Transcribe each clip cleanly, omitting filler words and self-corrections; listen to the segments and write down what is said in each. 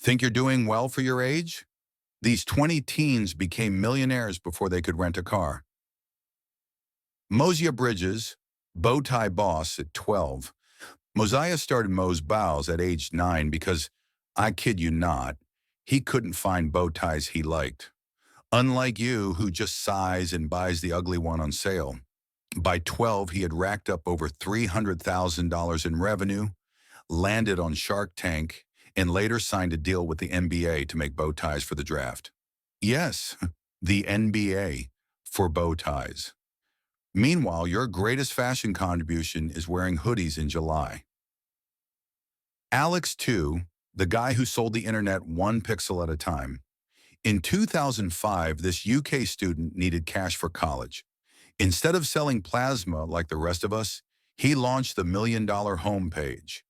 Think you're doing well for your age? These 20 teens became millionaires before they could rent a car. Mosiah Bridges, bow tie boss at 12. Mosiah started Mo's Bows at age 9 because, I kid you not, he couldn't find bow ties he liked. Unlike you, who just sighs and buys the ugly one on sale. By 12, he had racked up over $300,000 in revenue, landed on Shark Tank, and later signed a deal with the NBA to make bow ties for the draft. Yes, the NBA for bow ties. Meanwhile, your greatest fashion contribution is wearing hoodies in July. Alex, too, the guy who sold the internet one pixel at a time. In 2005, this UK student needed cash for college. Instead of selling plasma like the rest of us, he launched the $1 Million homepage,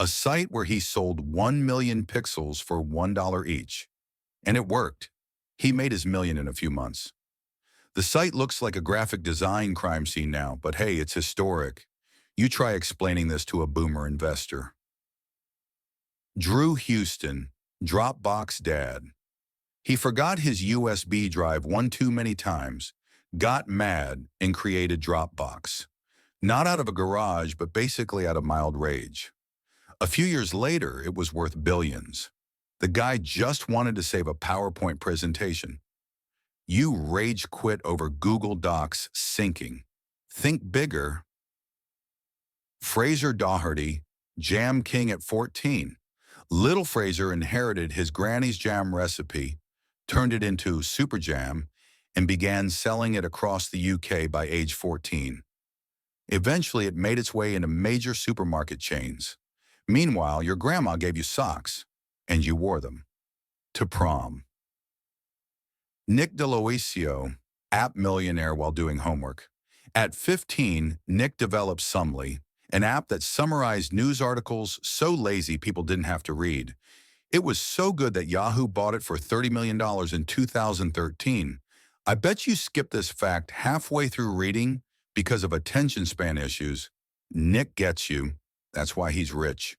a site where he sold 1 million pixels for $1 each. And it worked. He made his million in a few months. The site looks like a graphic design crime scene now, but hey, it's historic. You try explaining this to a boomer investor. Drew Houston, Dropbox dad. He forgot his USB drive one too many times, got mad, and created Dropbox. Not out of a garage, but basically out of mild rage. A few years later, it was worth billions. The guy just wanted to save a PowerPoint presentation. You rage quit over Google Docs sinking. Think bigger. Fraser Doherty, Jam King at 14. Little Fraser inherited his granny's jam recipe, turned it into Super Jam, and began selling it across the UK by age 14. Eventually, it made its way into major supermarket chains. Meanwhile, your grandma gave you socks, and you wore them to prom. Nick DeLoisio, app millionaire while doing homework. At 15, Nick developed Sumly, an app that summarized news articles so lazy people didn't have to read. It was so good that Yahoo bought it for $30 million in 2013. I bet you skipped this fact halfway through reading because of attention span issues. Nick gets you. That's why he's rich.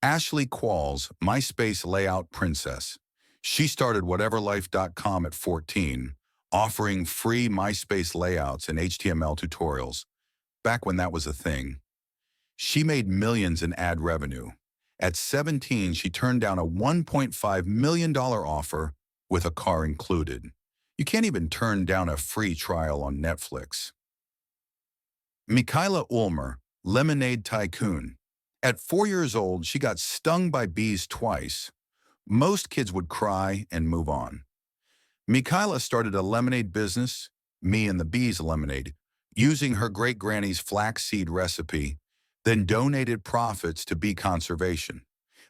Ashley Qualls, MySpace layout princess. She started whateverlife.com at 14, offering free MySpace layouts and HTML tutorials, back when that was a thing. She made millions in ad revenue. At 17, she turned down a $1.5 million offer with a car included. You can't even turn down a free trial on Netflix. Michaela Ulmer, lemonade tycoon. At 4 years old, she got stung by bees twice. Most kids would cry and move on. Michaela started a lemonade business, Me and the Bees Lemonade, using her great-granny's flaxseed recipe, then donated profits to bee conservation.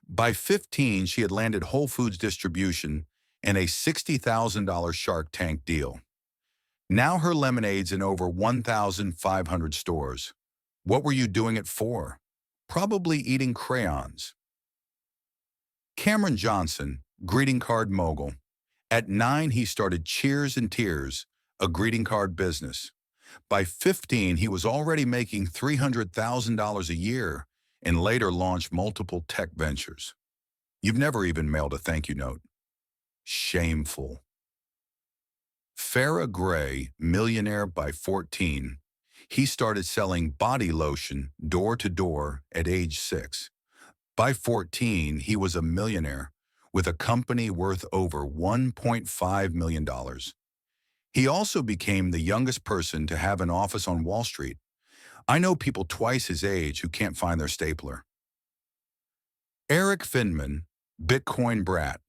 By 15, she had landed Whole Foods distribution and a $60,000 Shark Tank deal. Now her lemonade's in over 1,500 stores. What were you doing it for? Probably eating crayons. Cameron Johnson, greeting card mogul. At 9, he started Cheers and Tears, a greeting card business. By 15, he was already making $300,000 a year and later launched multiple tech ventures. You've never even mailed a thank you note. Shameful. Farrah Gray, millionaire by 14. He started selling body lotion door to door at age 6. By 14, he was a millionaire with a company worth over $1.5 million. He also became the youngest person to have an office on Wall Street. I know people twice his age who can't find their stapler. Eric Finman, Bitcoin brat.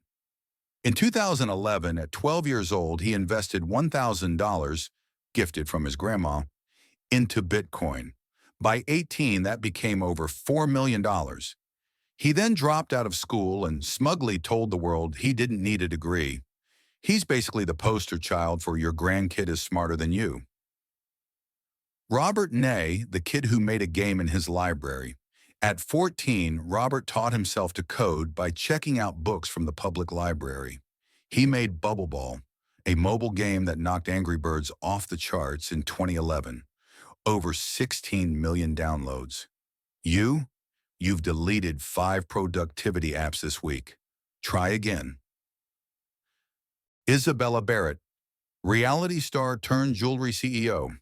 In 2011, at 12 years old, he invested $1,000, gifted from his grandma, into Bitcoin. By 18, that became over $4 million. He then dropped out of school and smugly told the world he didn't need a degree. He's basically the poster child for your grandkid is smarter than you. Robert Ney, the kid who made a game in his library. At 14, Robert taught himself to code by checking out books from the public library. He made Bubble Ball, a mobile game that knocked Angry Birds off the charts in 2011. Over 16 million downloads. You? You've deleted 5 productivity apps this week. Try again. Isabella Barrett, reality star turned jewelry CEO.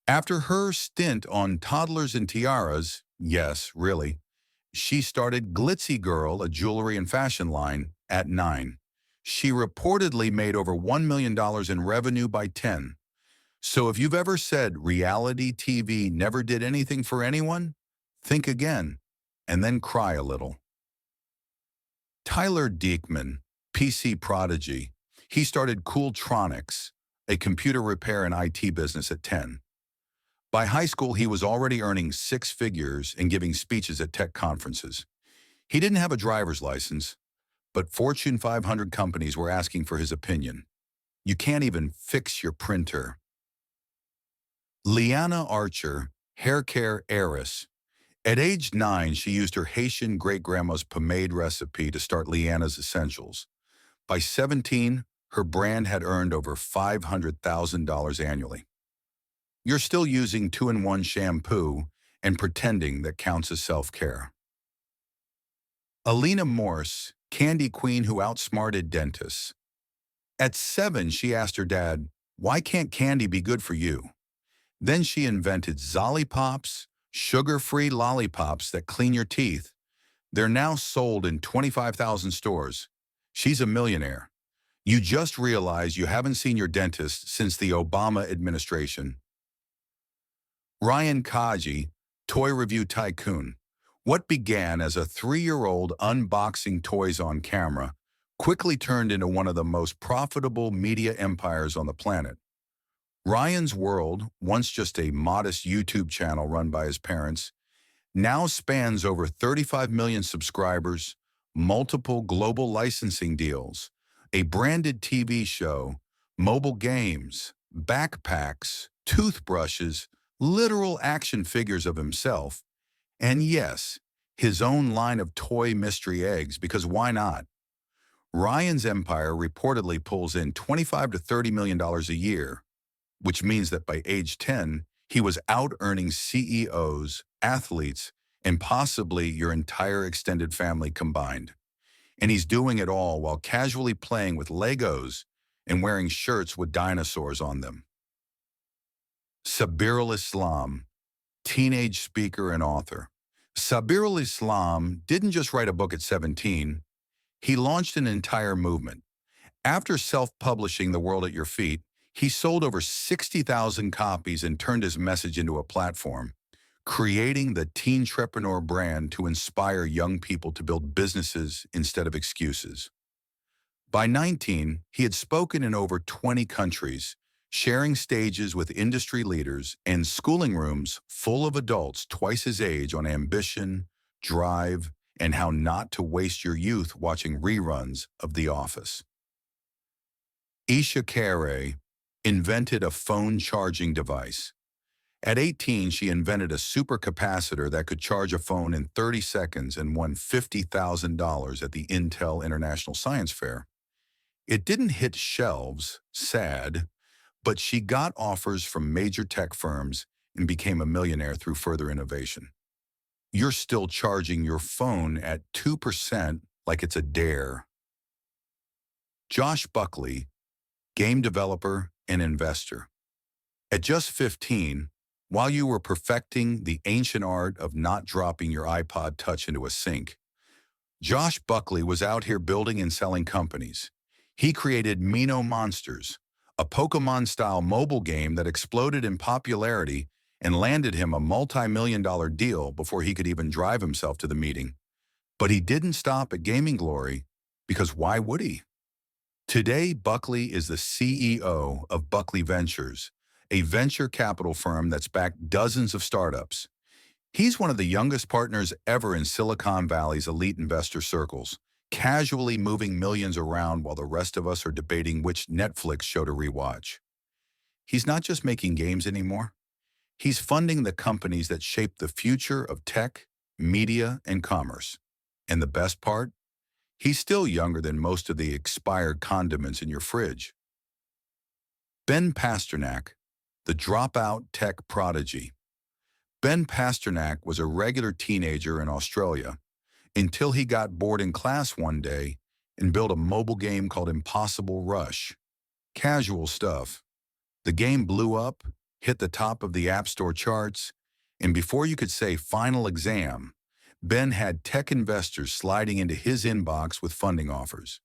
After her stint on Toddlers and Tiaras, yes, really, she started Glitzy Girl, a jewelry and fashion line, at 9. She reportedly made over $1 million in revenue by 10. So if you've ever said reality TV never did anything for anyone, think again, and then cry a little. Tyler Diekman, PC prodigy. He started Cooltronics, a computer repair and IT business at 10. By high school, he was already earning 6 figures and giving speeches at tech conferences. He didn't have a driver's license, but Fortune 500 companies were asking for his opinion. You can't even fix your printer. Liana Archer, hair care heiress. At age 9, she used her Haitian great-grandma's pomade recipe to start Liana's Essentials. By 17, her brand had earned over $500,000 annually. You're still using 2-in-1 shampoo and pretending that counts as self-care. Alina Morse, candy queen who outsmarted dentists. At 7, she asked her dad, "Why can't candy be good for you?" Then she invented Zollipops, sugar-free lollipops that clean your teeth. They're now sold in 25,000 stores. She's a millionaire. You just realize you haven't seen your dentist since the Obama administration. Ryan Kaji, toy review tycoon. What began as a 3-year-old unboxing toys on camera quickly turned into one of the most profitable media empires on the planet. Ryan's world, once just a modest YouTube channel run by his parents, now spans over 35 million subscribers, multiple global licensing deals, a branded TV show, mobile games, backpacks, toothbrushes, literal action figures of himself, and yes, his own line of toy mystery eggs, because why not? Ryan's empire reportedly pulls in $25 to $30 million a year, which means that by age 10, he was out-earning CEOs, athletes, and possibly your entire extended family combined. And he's doing it all while casually playing with Legos and wearing shirts with dinosaurs on them. Sabir al-Islam, teenage speaker and author. Sabir al-Islam didn't just write a book at 17, he launched an entire movement. After self-publishing The World at Your Feet, he sold over 60,000 copies and turned his message into a platform, creating the Teentrepreneur brand to inspire young people to build businesses instead of excuses. By 19, he had spoken in over 20 countries, sharing stages with industry leaders and schooling rooms full of adults twice his age on ambition, drive, and how not to waste your youth watching reruns of The Office. Isha Carey invented a phone charging device. At 18, she invented a supercapacitor that could charge a phone in 30 seconds and won $50,000 at the Intel International Science Fair. It didn't hit shelves, sad, but she got offers from major tech firms and became a millionaire through further innovation. You're still charging your phone at 2% like it's a dare. Josh Buckley, game developer and investor. At just 15, while you were perfecting the ancient art of not dropping your iPod Touch into a sink, Josh Buckley was out here building and selling companies. He created Mino Monsters, a Pokemon-style mobile game that exploded in popularity and landed him a multi-million-dollar deal before he could even drive himself to the meeting. But he didn't stop at gaming glory, because why would he? Today, Buckley is the CEO of Buckley Ventures, a venture capital firm that's backed dozens of startups. He's one of the youngest partners ever in Silicon Valley's elite investor circles, casually moving millions around while the rest of us are debating which Netflix show to rewatch. He's not just making games anymore. He's funding the companies that shape the future of tech, media, and commerce. And the best part? He's still younger than most of the expired condiments in your fridge. Ben Pasternak, the dropout tech prodigy. Ben Pasternak was a regular teenager in Australia until he got bored in class one day and built a mobile game called Impossible Rush. Casual stuff. The game blew up, hit the top of the App Store charts, and before you could say final exam, Ben had tech investors sliding into his inbox with funding offers.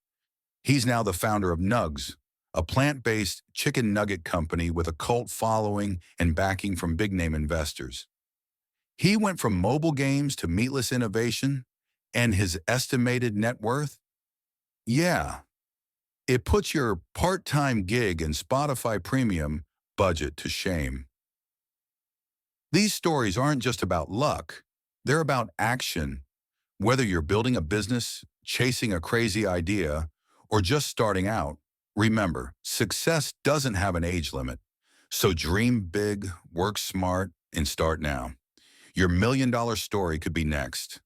He's now the founder of Nugs, a plant-based chicken nugget company with a cult following and backing from big-name investors. He went from mobile games to meatless innovation, and his estimated net worth? Yeah, it puts your part-time gig and Spotify Premium budget to shame. These stories aren't just about luck. They're about action. Whether you're building a business, chasing a crazy idea, or just starting out, remember, success doesn't have an age limit. So dream big, work smart, and start now. Your $1 million story could be next.